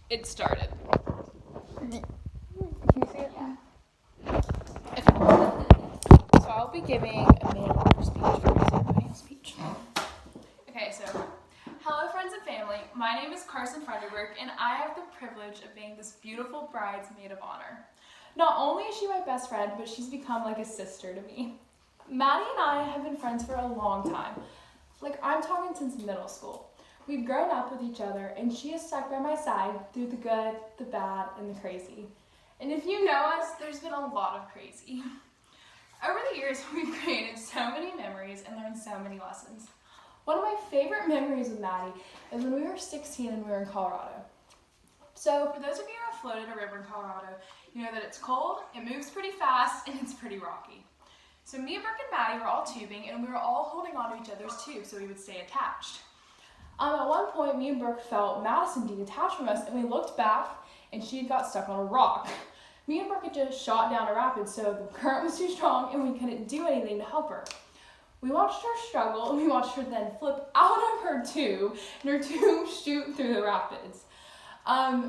It started. Can you see it? Yeah. Okay. So I'll be giving a main honor speech for my ceremonial speech. Okay, so hello friends and family. My name is Carson Frederberg, and I have the privilege of being this beautiful bride's maid of honor. Not only is she my best friend, but she's become like a sister to me. Maddie and I have been friends for a long time. Like, I'm talking since middle school. We've grown up with each other, and she has stuck by my side through the good, the bad, and the crazy. And if you know us, there's been a lot of crazy. Over the years, we've created so many memories and learned so many lessons. One of my favorite memories with Maddie is when we were 16 and we were in Colorado. So for those of you who have floated a river in Colorado, you know that it's cold, it moves pretty fast, and it's pretty rocky. So me, Brooke, and Maddie were all tubing, and we were all holding onto each other's tubes so we would stay attached. At one point, me and Brooke felt Madison detach from us, and we looked back, and she had got stuck on a rock. Me and Brooke had just shot down a rapid, so the current was too strong, and we couldn't do anything to help her. We watched her struggle, and we watched her then flip out of her tube, and her tube shoot through the rapids.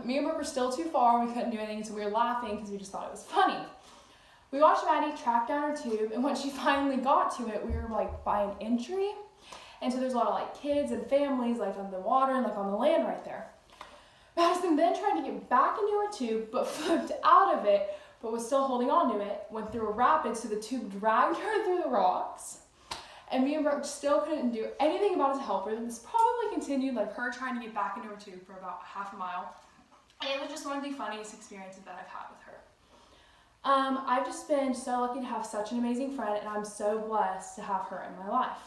Me and Brooke were still too far, we couldn't do anything, so we were laughing because we just thought it was funny. We watched Maddie track down her tube, and when she finally got to it, we were like by an entry. And so there's a lot of like kids and families like on the water and like on the land right there. Madison then tried to get back into her tube, but flipped out of it, but was still holding on to it, went through a rapid, so the tube dragged her through the rocks. And me and Brooke still couldn't do anything about it to help her. This probably continued, like her trying to get back into her tube for about half a mile. And it was just one of the funniest experiences that I've had with her. I've just been so lucky to have such an amazing friend, and I'm so blessed to have her in my life.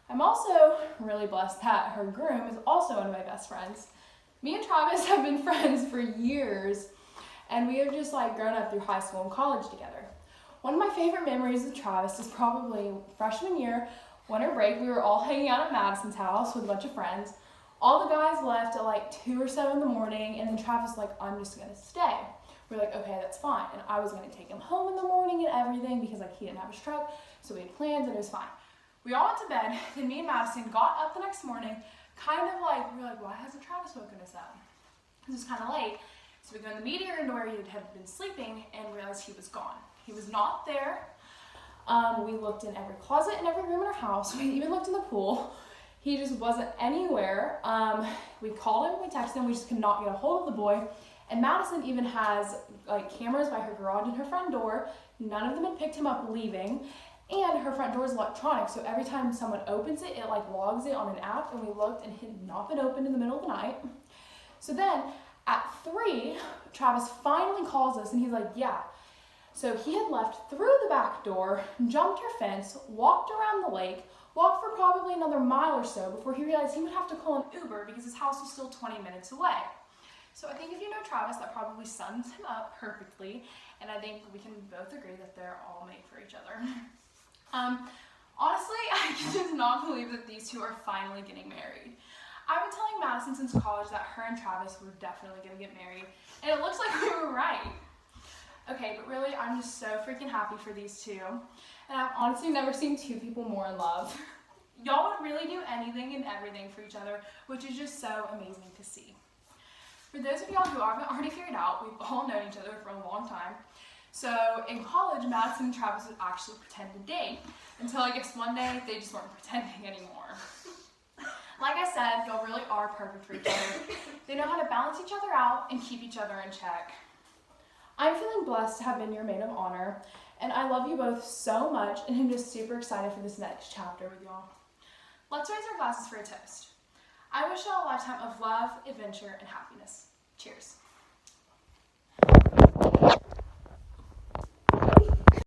I'm also really blessed that her groom is also one of my best friends. Me and Travis have been friends for years, and we have just like grown up through high school and college together. One of my favorite memories with Travis is probably freshman year, winter break. We were all hanging out at Madison's house with a bunch of friends. All the guys left at like 2 or so in the morning, and then Travis was like, I'm just gonna stay. We're like, okay, that's fine. And I was gonna take him home in the morning and everything because like he didn't have his truck, so we had plans and it was fine. We all went to bed, then me and Madison got up the next morning, kind of like, we were like, why hasn't Travis woken us up? It was kind of late. So we go in the meeting room where he had been sleeping and realized he was gone. He was not there. We looked in every closet in every room in our house. We even looked in the pool. He just wasn't anywhere. We called him, we texted him, we just could not get a hold of the boy. And Madison even has like cameras by her garage and her front door. None of them had picked him up leaving. And her front door is electronic, so every time someone opens it, it like logs it on an app, and we looked and it had not been opened in the middle of the night. So then at 3, Travis finally calls us and he's like, yeah. So he had left through the back door, jumped her fence, walked around the lake, walked for probably another mile or so before he realized he would have to call an Uber because his house was still 20 minutes away. So I think if you know Travis, that probably sums him up perfectly, and I think we can both agree that they're all made for each other. Honestly, I just not believe that these two are finally getting married. I've been telling Madison since college that her and Travis were definitely going to get married, and it looks like we were right. Okay, but really, I'm just so freaking happy for these two, and I've honestly never seen two people more in love. Y'all would really do anything and everything for each other, which is just so amazing to see. For those of y'all who haven't already figured out, we've all known each other for a long time. So in college, Madison and Travis would actually pretend to date until I guess one day they just weren't pretending anymore. Like I said, y'all really are perfect for each other. They know how to balance each other out and keep each other in check. I'm feeling blessed to have been your maid of honor, and I love you both so much, and I'm just super excited for this next chapter with y'all. Let's raise our glasses for a toast. I wish y'all a lifetime of love, adventure, and happiness.